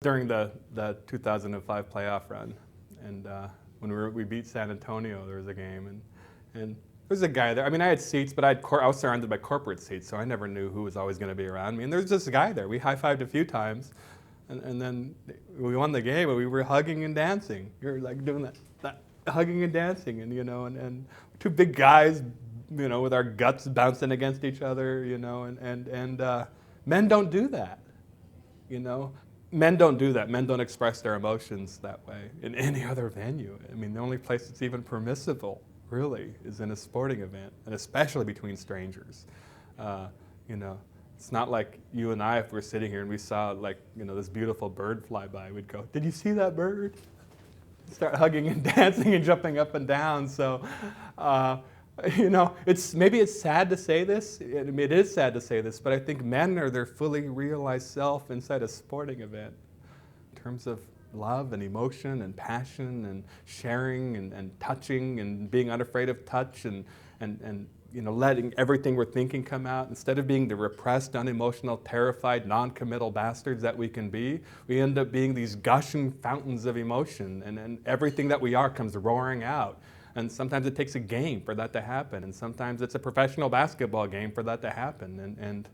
During the 2005 playoff run, and when we beat San Antonio, there was a game, and there was a guy there. I mean, I had seats, but I was surrounded by corporate seats, so I never knew who was always going to be around me. And there was this guy there. We high-fived a few times, and then we won the game, and we were hugging and dancing. We were like doing that hugging and dancing, and two big guys, with our guts bouncing against each other, and men don't do that, Men don't do that. Men don't express their emotions that way in any other venue. I mean, the only place it's even permissible, really, is in a sporting event, and especially between strangers. It's not like you and I, if we're sitting here and we saw, this beautiful bird fly by, we'd go, "Did you see that bird?" Start hugging and dancing and jumping up and down. So, maybe it's sad to say this. I mean, it is sad to say this, but I think men are their fully realized self inside a sporting event in terms of love and emotion and passion and sharing and touching and being unafraid of touch and letting everything we're thinking come out. Instead of being the repressed, unemotional, terrified, non-committal bastards that we can be, we end up being these gushing fountains of emotion, and everything that we are comes roaring out. And sometimes it takes a game for that to happen, and sometimes it's a professional basketball game for that to happen.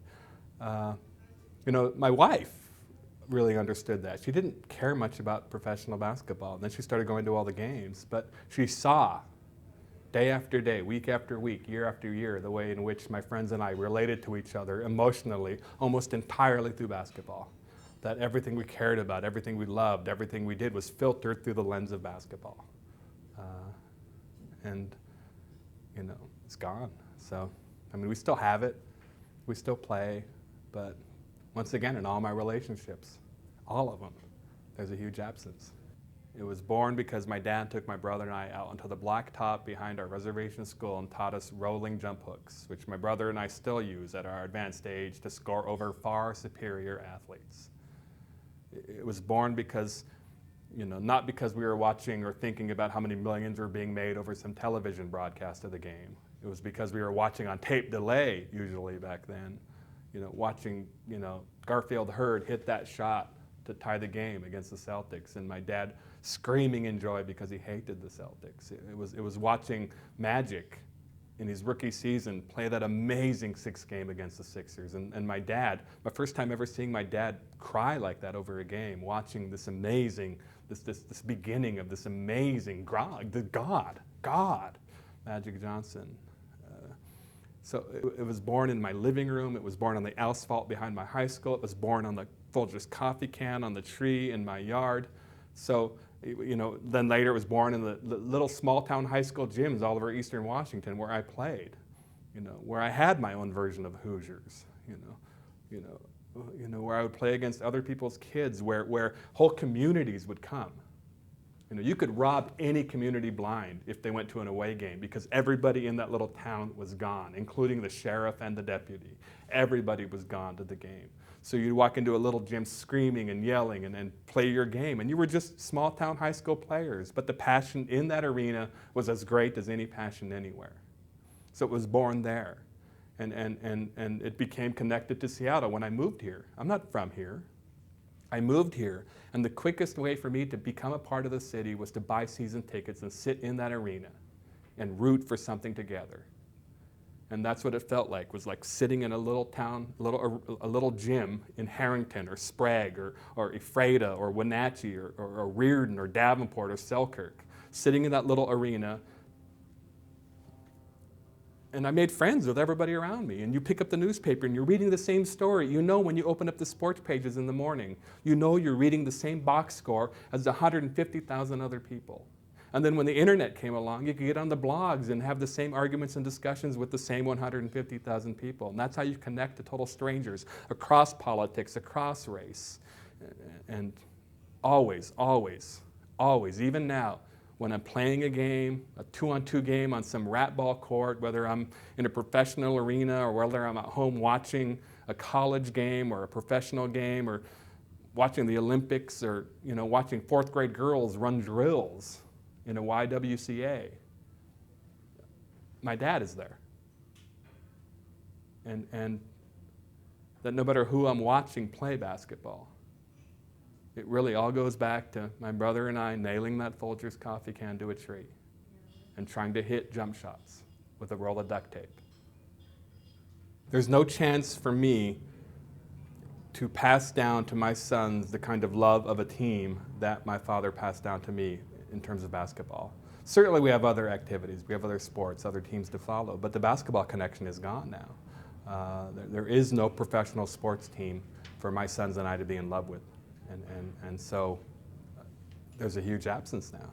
My wife really understood that. She didn't care much about professional basketball, and then she started going to all the games, but she saw day after day, week after week, year after year, the way in which my friends and I related to each other emotionally almost entirely through basketball. That everything we cared about, everything we loved, everything we did was filtered through the lens of basketball. And it's gone. So, I mean, we still have it, we still play, but once again, in all my relationships, all of them, there's a huge absence. It was born because my dad took my brother and I out onto the blacktop behind our reservation school and taught us rolling jump hooks, which my brother and I still use at our advanced age to score over far superior athletes. It was born because not because we were watching or thinking about how many millions were being made over some television broadcast of the game. It was because we were watching on tape delay, usually back then, watching, Garfield Hurd hit that shot to tie the game against the Celtics, and my dad screaming in joy because he hated the Celtics. It was watching Magic in his rookie season play that amazing sixth game against the Sixers. And my dad, my first time ever seeing my dad cry like that over a game, watching this amazing, this beginning of this amazing God, Magic Johnson. So it was born in my living room. It was born on the asphalt behind my high school. It was born on the Folgers coffee can on the tree in my yard. So, then later it was born in the little small town high school gyms all over Eastern Washington where I played, where I had my own version of Hoosiers, where I would play against other people's kids, where whole communities would come. You could rob any community blind if they went to an away game because everybody in that little town was gone, including the sheriff and the deputy. Everybody was gone to the game. So you'd walk into a little gym screaming and yelling and play your game, and you were just small town high school players, but the passion in that arena was as great as any passion anywhere. So it was born there, and it became connected to Seattle when I moved here. I'm not from here. I moved here, and the quickest way for me to become a part of the city was to buy season tickets and sit in that arena and root for something together. And that's what it felt like, was like sitting in a little town, a little gym in Harrington or Sprague or Ephrata or Wenatchee or Reardon or Davenport or Selkirk, sitting in that little arena. And I made friends with everybody around me. And you pick up the newspaper and you're reading the same story. When you open up the sports pages in the morning, you're reading the same box score as 150,000 other people. And then when the internet came along, you could get on the blogs and have the same arguments and discussions with the same 150,000 people. And that's how you connect to total strangers across politics, across race. And always, even now, when I'm playing a game, a 2-on-2 game on some rat ball court, whether I'm in a professional arena or whether I'm at home watching a college game or a professional game or watching the Olympics or watching fourth grade girls run drills in a YWCA, my dad is there. And that no matter who I'm watching play basketball, It really all goes back to my brother and I nailing that Folgers coffee can to a tree and trying to hit jump shots with a roll of duct tape. There's no chance for me to pass down to my sons the kind of love of a team that my father passed down to me in terms of basketball. Certainly we have other activities, we have other sports, other teams to follow, but the basketball connection is gone now. There is no professional sports team for my sons and I to be in love with. And so there's a huge absence now.